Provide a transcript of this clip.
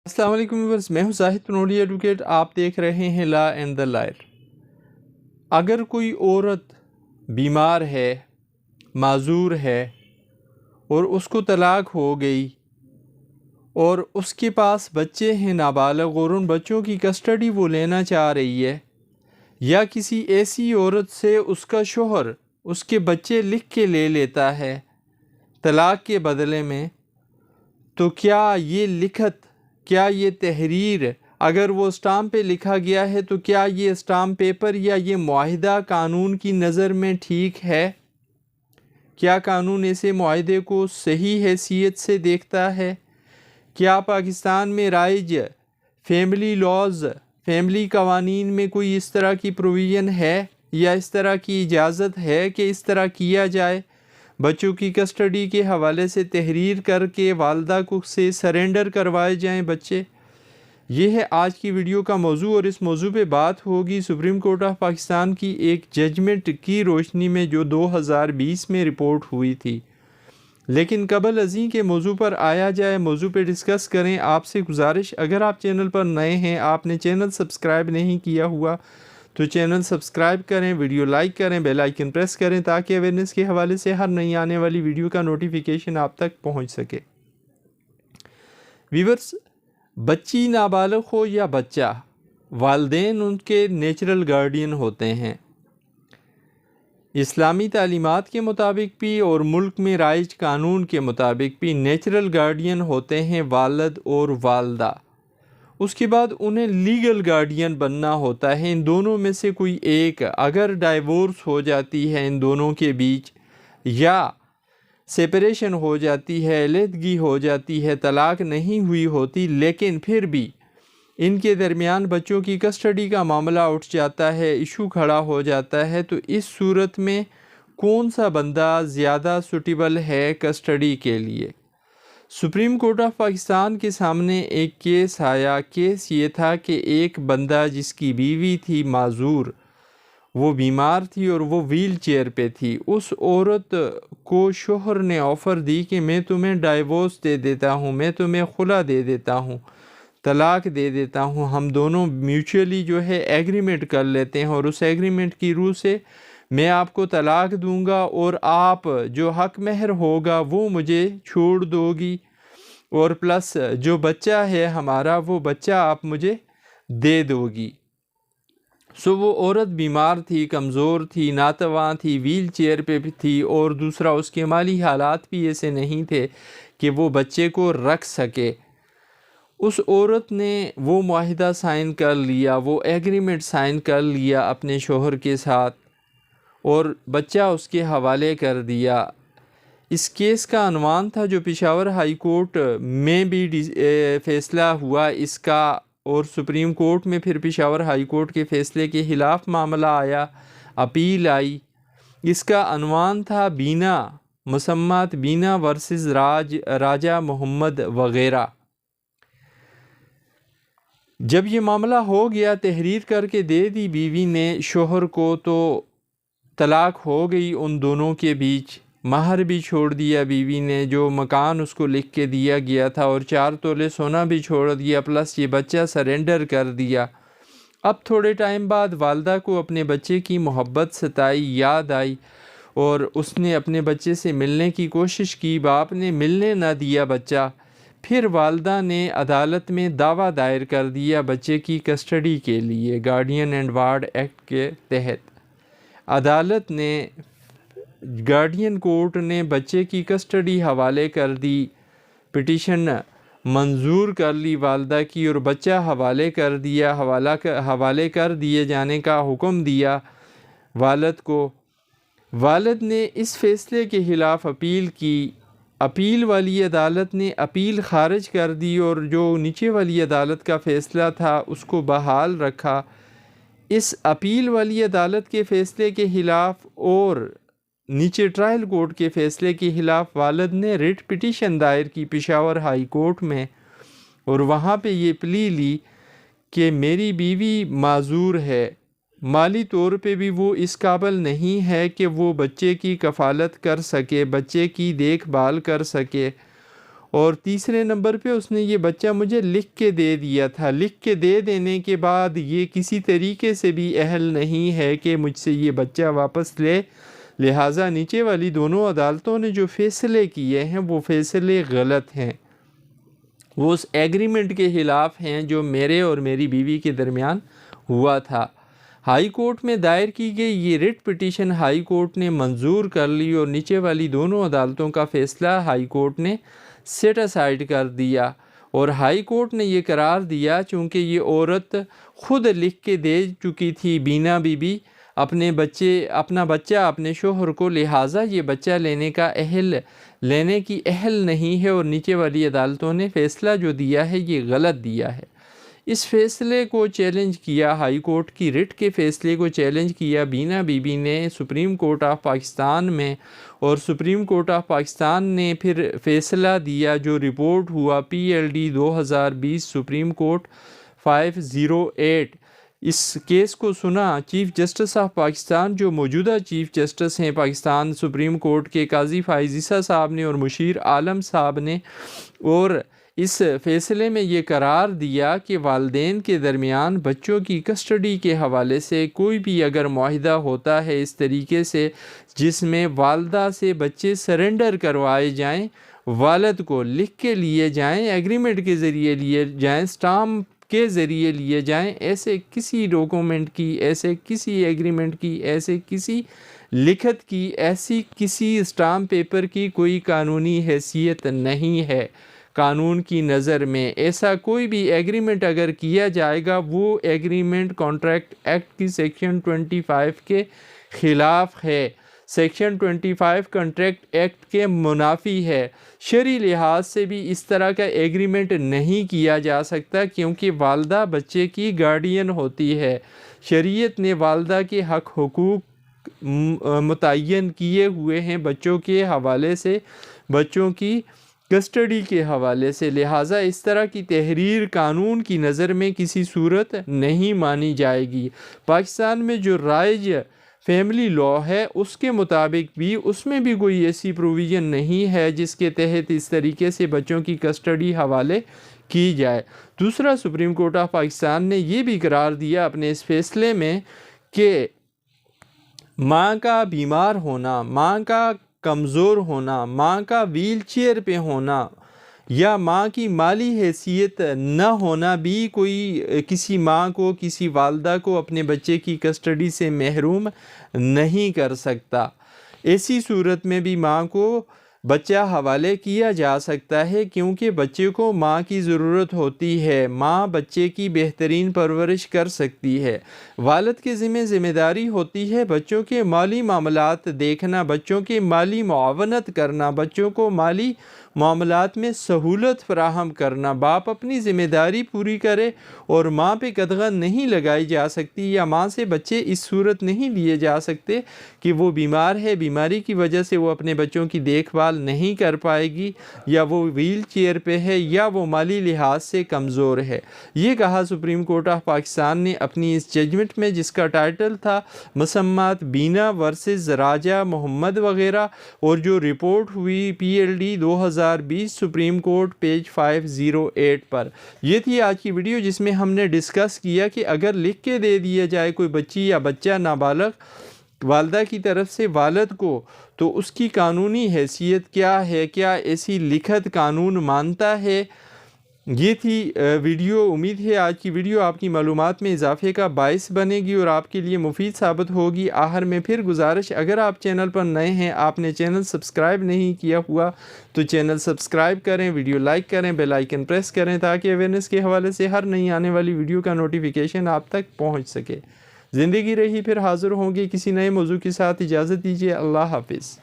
السلام علیکم ویورز، میں ہوں زاہد پنولی ایڈوکیٹ۔ آپ دیکھ رہے ہیں لا اینڈ دا لائر۔ اگر کوئی عورت بیمار ہے، معذور ہے اور اس کو طلاق ہو گئی اور اس کے پاس بچے ہیں نابالغ اور ان بچوں کی کسٹڈی وہ لینا چاہ رہی ہے، یا کسی ایسی عورت سے اس کا شوہر اس کے بچے لکھ کے لے لیتا ہے طلاق کے بدلے میں، تو کیا یہ لکھت، کیا یہ تحریر، اگر وہ اسٹامپ پہ لکھا گیا ہے تو کیا یہ اسٹامپ پیپر یا یہ معاہدہ قانون کی نظر میں ٹھیک ہے؟ کیا قانون ایسے معاہدے کو صحیح حیثیت سے دیکھتا ہے؟ کیا پاکستان میں رائج فیملی لاز، فیملی قوانین میں کوئی اس طرح کی پروویژن ہے یا اس طرح کی اجازت ہے کہ اس طرح کیا جائے؟ بچوں کی کسٹڈی کے حوالے سے تحریر کر کے والدہ کو سے سرنڈر کروائے جائیں بچے؟ یہ ہے آج کی ویڈیو کا موضوع، اور اس موضوع پہ بات ہوگی سپریم کورٹ آف پاکستان کی ایک ججمنٹ کی روشنی میں جو 2020 میں رپورٹ ہوئی تھی۔ لیکن قبل ازیں کے موضوع پر آیا جائے، موضوع پہ ڈسکس کریں، آپ سے گزارش، اگر آپ چینل پر نئے ہیں، آپ نے چینل سبسکرائب نہیں کیا ہوا تو چینل سبسکرائب کریں، ویڈیو لائک کریں، بیل آئیکن پریس کریں تاکہ اویئرنیس کے حوالے سے ہر نئی آنے والی ویڈیو کا نوٹیفیکیشن آپ تک پہنچ سکے۔ ویورز، بچی نابالغ ہو یا بچہ، والدین ان کے نیچرل گارڈین ہوتے ہیں۔ اسلامی تعلیمات کے مطابق بھی اور ملک میں رائج قانون کے مطابق بھی نیچرل گارڈین ہوتے ہیں والد اور والدہ۔ اس کے بعد انہیں لیگل گارڈین بننا ہوتا ہے۔ ان دونوں میں سے کوئی ایک، اگر ڈائیورس ہو جاتی ہے ان دونوں کے بیچ، یا سیپریشن ہو جاتی ہے، علیحدگی ہو جاتی ہے، طلاق نہیں ہوئی ہوتی، لیکن پھر بھی ان کے درمیان بچوں کی کسٹڈی کا معاملہ اٹھ جاتا ہے، ایشو کھڑا ہو جاتا ہے، تو اس صورت میں کون سا بندہ زیادہ سوٹیبل ہے کسٹڈی کے لیے؟ سپریم کورٹ آف پاکستان کے سامنے ایک کیس آیا۔ کیس یہ تھا کہ ایک بندہ جس کی بیوی تھی معذور، وہ بیمار تھی اور وہ ویل چیئر پہ تھی، اس عورت کو شوہر نے آفر دی کہ میں تمہیں ڈائیورس دے دیتا ہوں، میں تمہیں خلا دے دیتا ہوں، طلاق دے دیتا ہوں، ہم دونوں میوچولی جو ہے ایگریمنٹ کر لیتے ہیں، اور اس ایگریمنٹ کی روح سے میں آپ کو طلاق دوں گا اور آپ جو حق مہر ہوگا وہ مجھے چھوڑ دو گی، اور پلس جو بچہ ہے ہمارا وہ بچہ آپ مجھے دے دو گی۔ وہ عورت بیمار تھی، کمزور تھی، ناتواں تھی، ویل چیئر پہ بھی تھی، اور دوسرا اس کے مالی حالات بھی ایسے نہیں تھے کہ وہ بچے کو رکھ سکے۔ اس عورت نے وہ معاہدہ سائن کر لیا، وہ ایگریمنٹ سائن کر لیا اپنے شوہر کے ساتھ، اور بچہ اس کے حوالے کر دیا۔ اس کیس کا عنوان تھا جو پشاور ہائی کورٹ میں بھی فیصلہ ہوا اس کا، اور سپریم کورٹ میں پھر پشاور ہائی کورٹ کے فیصلے کے خلاف معاملہ آیا، اپیل آئی۔ اس کا عنوان تھا بینا، مسمات بینا ورسز راجہ محمد وغیرہ۔ جب یہ معاملہ ہو گیا، تحریر کر کے دے دی بیوی نے شوہر کو، تو طلاق ہو گئی ان دونوں کے بیچ۔ مہر بھی چھوڑ دیا بیوی نے، جو مکان اس کو لکھ کے دیا گیا تھا، اور 4 تولے سونا بھی چھوڑ دیا، پلس یہ بچہ سرنڈر کر دیا۔ اب تھوڑے ٹائم بعد والدہ کو اپنے بچے کی محبت ستائی، یاد آئی، اور اس نے اپنے بچے سے ملنے کی کوشش کی، باپ نے ملنے نہ دیا بچہ۔ پھر والدہ نے عدالت میں دعویٰ دائر کر دیا بچے کی کسٹڈی کے لیے، گارڈین اینڈ وارڈ ایکٹ کے تحت۔ عدالت نے، گارڈین کورٹ نے بچے کی کسٹڈی حوالے کر دی، پٹیشن منظور کر لی والدہ کی، اور بچہ حوالے کر دیا، حوالے کر دیے جانے کا حکم دیا والد کو۔ والد نے اس فیصلے کے خلاف اپیل کی، اپیل والی عدالت نے اپیل خارج کر دی، اور جو نیچے والی عدالت کا فیصلہ تھا اس کو بحال رکھا۔ اس اپیل والی عدالت کے فیصلے کے خلاف اور نیچے ٹرائل کورٹ کے فیصلے کے خلاف والد نے ریٹ پٹیشن دائر کی پشاور ہائی کورٹ میں، اور وہاں پہ یہ پلی لی کہ میری بیوی معذور ہے، مالی طور پہ بھی وہ اس قابل نہیں ہے کہ وہ بچے کی کفالت کر سکے، بچے کی دیکھ بھال کر سکے، اور تیسرے نمبر پہ اس نے یہ بچہ مجھے لکھ کے دے دیا تھا، لکھ کے دے دینے کے بعد یہ کسی طریقے سے بھی اہل نہیں ہے کہ مجھ سے یہ بچہ واپس لے، لہٰذا نیچے والی دونوں عدالتوں نے جو فیصلے کیے ہیں وہ فیصلے غلط ہیں، وہ اس ایگریمنٹ کے خلاف ہیں جو میرے اور میری بیوی کے درمیان ہوا تھا۔ ہائی کورٹ میں دائر کی گئی یہ ریٹ پٹیشن ہائی کورٹ نے منظور کر لی اور نیچے والی دونوں عدالتوں کا فیصلہ ہائی کورٹ نے سیٹ اسائیڈ کر دیا، اور ہائی کورٹ نے یہ قرار دیا چونکہ یہ عورت خود لکھ کے دے چکی تھی بینا بی بی اپنا بچہ اپنے شوہر کو، لہٰذا یہ بچہ لینے کی اہل نہیں ہے، اور نیچے والی عدالتوں نے فیصلہ جو دیا ہے یہ غلط دیا ہے۔ اس فیصلے کو چیلنج کیا، ہائی کورٹ کی ریٹ کے فیصلے کو چیلنج کیا بینا بی بی نے سپریم کورٹ آف پاکستان میں، اور سپریم کورٹ آف پاکستان نے پھر فیصلہ دیا جو رپورٹ ہوا PLD 2020 سپریم کورٹ 508۔ اس کیس کو سنا چیف جسٹس آف پاکستان، جو موجودہ چیف جسٹس ہیں پاکستان سپریم کورٹ کے، قاضی فائز عیسیٰ صاحب نے اور مشیر عالم صاحب نے، اور اس فیصلے میں یہ قرار دیا کہ والدین کے درمیان بچوں کی کسٹڈی کے حوالے سے کوئی بھی اگر معاہدہ ہوتا ہے اس طریقے سے جس میں والدہ سے بچے سرنڈر کروائے جائیں، والد کو لکھ کے لیے جائیں، ایگریمنٹ کے ذریعے لیے جائیں، سٹامپ کے ذریعے لیے جائیں، ایسے کسی ڈاکومنٹ کی، ایسے کسی ایگریمنٹ کی، ایسے کسی لکھت کی، ایسی کسی اسٹامپ پیپر کی کوئی قانونی حیثیت نہیں ہے۔ قانون کی نظر میں ایسا کوئی بھی ایگریمنٹ اگر کیا جائے گا وہ ایگریمنٹ کانٹریکٹ ایکٹ کی سیکشن 25 کے خلاف ہے، سیکشن 25 کانٹریکٹ ایکٹ کے منافی ہے۔ شرعی لحاظ سے بھی اس طرح کا ایگریمنٹ نہیں کیا جا سکتا کیونکہ والدہ بچے کی گارڈین ہوتی ہے۔ شریعت نے والدہ کے حق حقوق متعین کیے ہوئے ہیں بچوں کے حوالے سے، بچوں کی کسٹڈی کے حوالے سے، لہٰذا اس طرح کی تحریر قانون کی نظر میں کسی صورت نہیں مانی جائے گی۔ پاکستان میں جو رائج فیملی لاء ہے اس کے مطابق بھی اس میں بھی کوئی ایسی پروویژن نہیں ہے جس کے تحت اس طریقے سے بچوں کی کسٹڈی حوالے کی جائے۔ دوسرا، سپریم کورٹ آف پاکستان نے یہ بھی قرار دیا اپنے اس فیصلے میں کہ ماں کا بیمار ہونا، ماں کا کمزور ہونا، ماں کا ویل چیئر پہ ہونا یا ماں کی مالی حیثیت نہ ہونا بھی کوئی کسی ماں کو، کسی والدہ کو اپنے بچے کی کسٹڈی سے محروم نہیں کر سکتا۔ ایسی صورت میں بھی ماں کو بچہ حوالے کیا جا سکتا ہے کیونکہ بچے کو ماں کی ضرورت ہوتی ہے، ماں بچے کی بہترین پرورش کر سکتی ہے۔ والد کے ذمہ داری ہوتی ہے بچوں کے مالی معاملات دیکھنا، بچوں کے مالی معاونت کرنا، بچوں کو مالی معاملات میں سہولت فراہم کرنا۔ باپ اپنی ذمہ داری پوری کرے اور ماں پہ قدغن نہیں لگائی جا سکتی، یا ماں سے بچے اس صورت نہیں لیے جا سکتے کہ وہ بیمار ہے، بیماری کی وجہ سے وہ اپنے بچوں کی دیکھ بھال نہیں کر پائے گی، یا وہ ویل چیئر پہ ہے، یا وہ مالی لحاظ سے کمزور ہے۔ یہ کہا سپریم کورٹ آف پاکستان نے اپنی اس ججمنٹ میں، جس کا ٹائٹل تھا مسمات بینا ورسز راجہ محمد وغیرہ، اور جو رپورٹ ہوئی PLD 2020 سپریم کورٹ پیج 508 پر۔ یہ تھی آج کی ویڈیو جس میں ہم نے ڈسکس کیا کہ اگر لکھ کے دے دیا جائے کوئی بچی یا بچہ نابالغ والدہ کی طرف سے والد کو، تو اس کی قانونی حیثیت کیا ہے، کیا ایسی لکھت قانون مانتا ہے۔ یہ تھی ویڈیو۔ امید ہے آج کی ویڈیو آپ کی معلومات میں اضافے کا باعث بنے گی اور آپ کے لیے مفید ثابت ہوگی۔ آخر میں پھر گزارش، اگر آپ چینل پر نئے ہیں، آپ نے چینل سبسکرائب نہیں کیا ہوا تو چینل سبسکرائب کریں، ویڈیو لائک کریں، بیل آئیکن پریس کریں تاکہ اویئرنیس کے حوالے سے ہر نئی آنے والی ویڈیو کا نوٹیفیکیشن آپ تک پہنچ سکے۔ زندگی رہی پھر حاضر ہوں گے کسی نئے موضوع کے ساتھ۔ اجازت دیجیے، اللہ حافظ۔